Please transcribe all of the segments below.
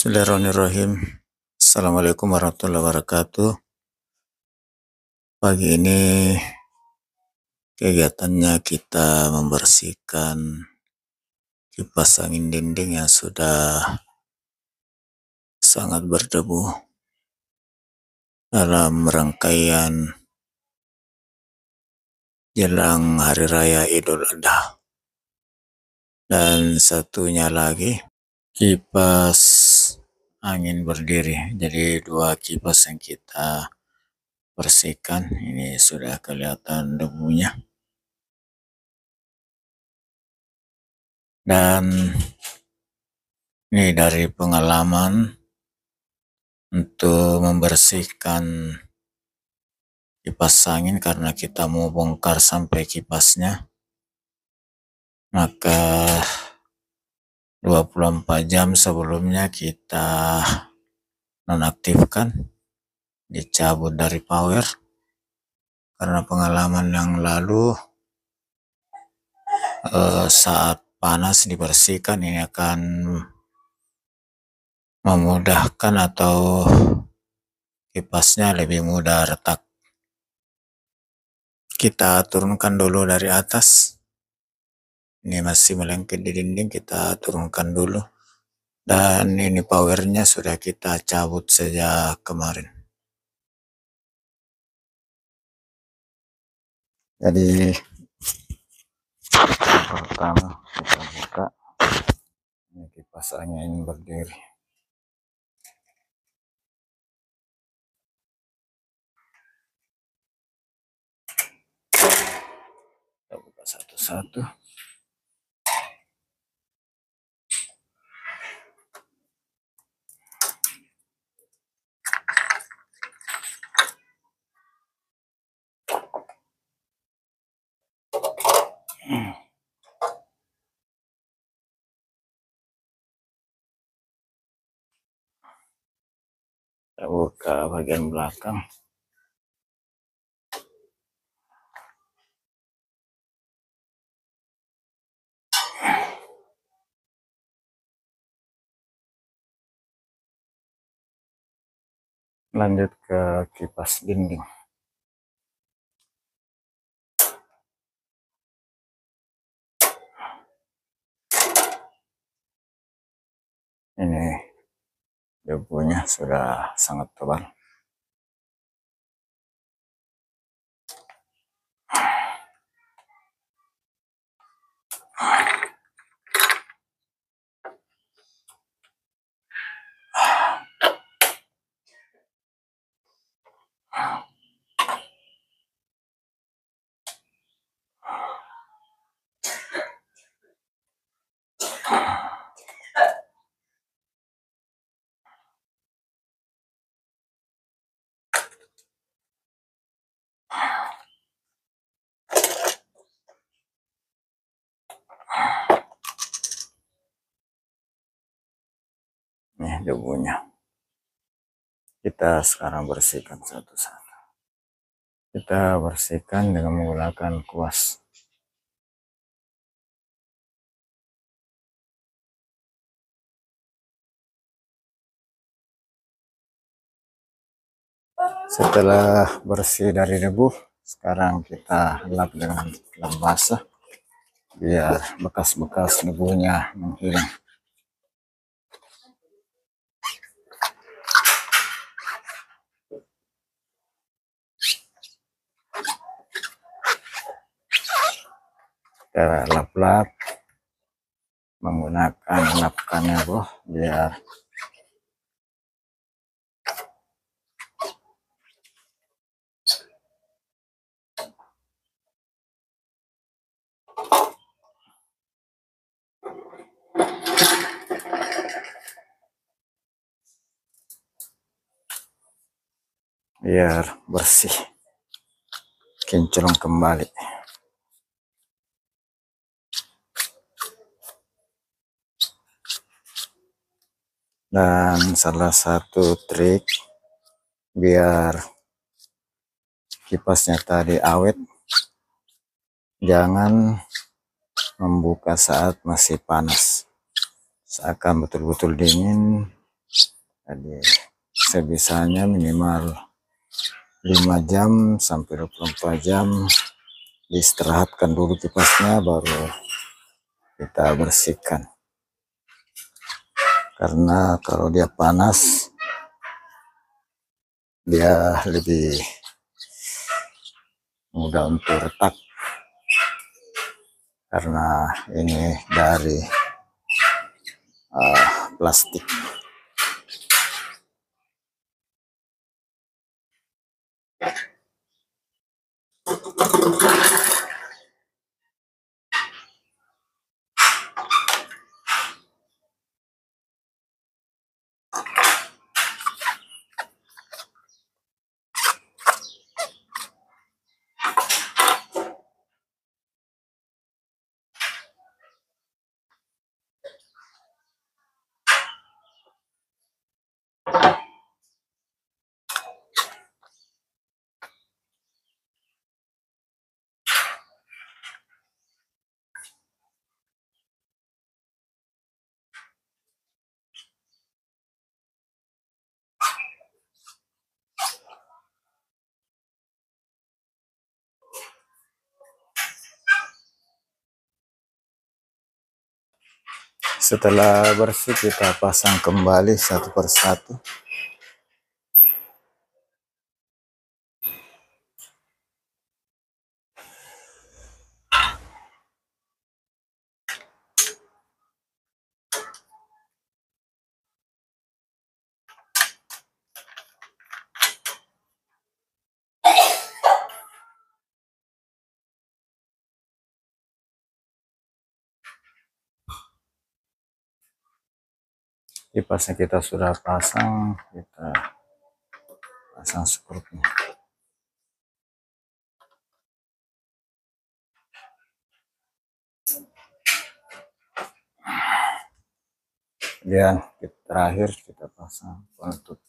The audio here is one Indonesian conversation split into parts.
Bismillahirrahmanirrahim. Assalamualaikum warahmatullahi wabarakatuh. Pagi ini kegiatannya kita membersihkan kipas angin dinding yang sudah sangat berdebu dalam rangkaian jelang Hari Raya Idul Adha. Dan satunya lagi kipas angin berdiri. Jadi dua kipas yang kita bersihkan, ini sudah kelihatan debunya. Dan ini dari pengalaman untuk membersihkan kipas angin, karena kita mau bongkar sampai kipasnya, maka 24 jam sebelumnya kita nonaktifkan, dicabut dari power, karena pengalaman yang lalu saat panas dibersihkan ini akan memudahkan atau kipasnya lebih mudah retak. Kita turunkan dulu dari atas. Ini masih melengket di dinding, kita turunkan dulu. Dan ini powernya sudah kita cabut sejak kemarin. Jadi pertama kita buka, ini kipas angin berdiri. Kita buka satu-satu. Kita buka bagian belakang. Lanjut ke kipas dinding. Ini debunya sudah sangat tebal. Nih debunya. Kita sekarang bersihkan satu-satu. Kita bersihkan dengan menggunakan kuas. Setelah bersih dari debu, sekarang kita lap dengan lap basah biar bekas-bekas debunya menghilang. Kita lap-lap menggunakan lap kanebo biar bersih, kinclong kembali. Dan salah satu trik biar kipasnya tadi awet, jangan membuka saat masih panas. Seakan betul-betul dingin, Jadi sebisanya minimal 5 jam sampai 24 jam diistirahatkan dulu kipasnya, baru kita bersihkan. Karena kalau dia panas dia lebih mudah untuk retak, karena ini dari plastik. Setelah bersih kita pasang kembali satu persatu. Kipasnya kita sudah pasang, kita pasang skrupnya. Kemudian terakhir kita pasang penutup.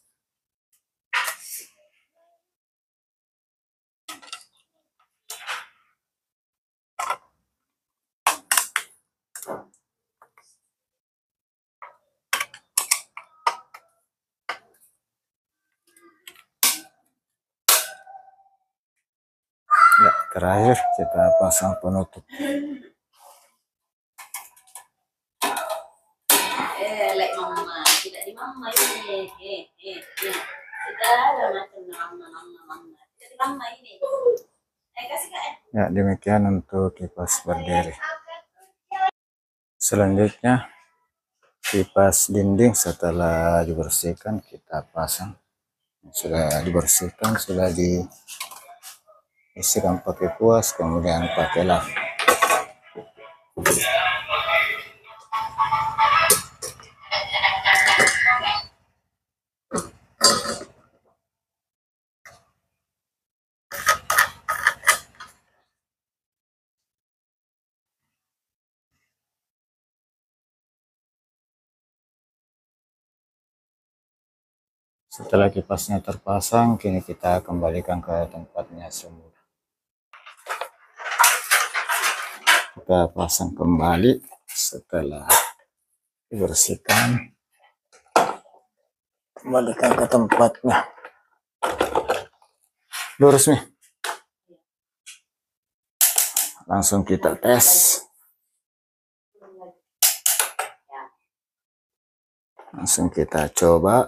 Ya, terakhir kita pasang penutup. Like mama, tidak di mama ini. Tidak ada macam mama. Tidak di mama ini. Kasih kak. Ya, demikian untuk kipas berdiri. Selanjutnya kipas dinding setelah dibersihkan kita pasang. Sudah dibersihkan, sudah diisikan pakai kuas, kemudian pakai lap. Setelah kipasnya terpasang, kini kita kembalikan ke tempatnya semula. Kita pasang kembali setelah dibersihkan, kembalikan ke tempatnya. Lurus nih. Langsung kita tes. Langsung kita coba.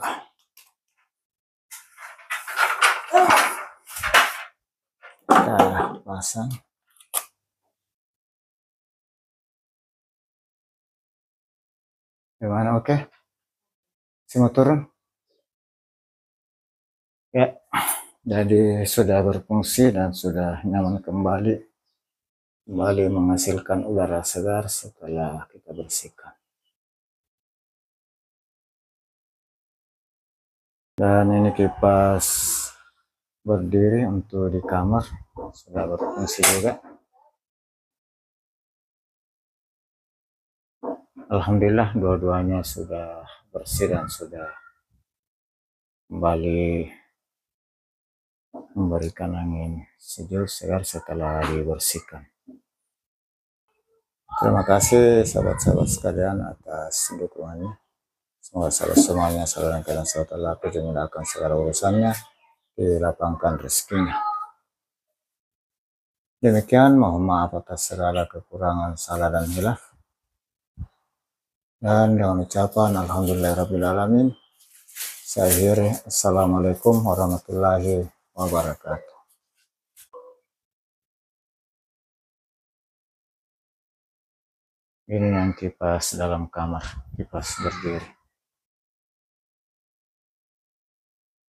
Kita pasang. Gimana, oke? Mau turun? Ya, jadi sudah berfungsi dan sudah nyaman kembali menghasilkan udara segar setelah kita bersihkan. Dan ini kipas berdiri untuk di kamar sudah berfungsi juga. Alhamdulillah dua-duanya sudah bersih dan sudah kembali memberikan angin sejuk segar setelah dibersihkan. Terima kasih sahabat-sahabat sekalian atas dukungannya. Semoga semuanya selalu dalam keadaan sehat walafiat, dimudahkan segala urusannya, dilapangkan rezekinya. Demikian, mohon maaf atas segala kekurangan, salah dan hilaf. Dan dengan ucapan alhamdulillahirrabbilalamin, saya akhiri. Assalamualaikum warahmatullahi wabarakatuh. Ini yang kipas dalam kamar, kipas berdiri.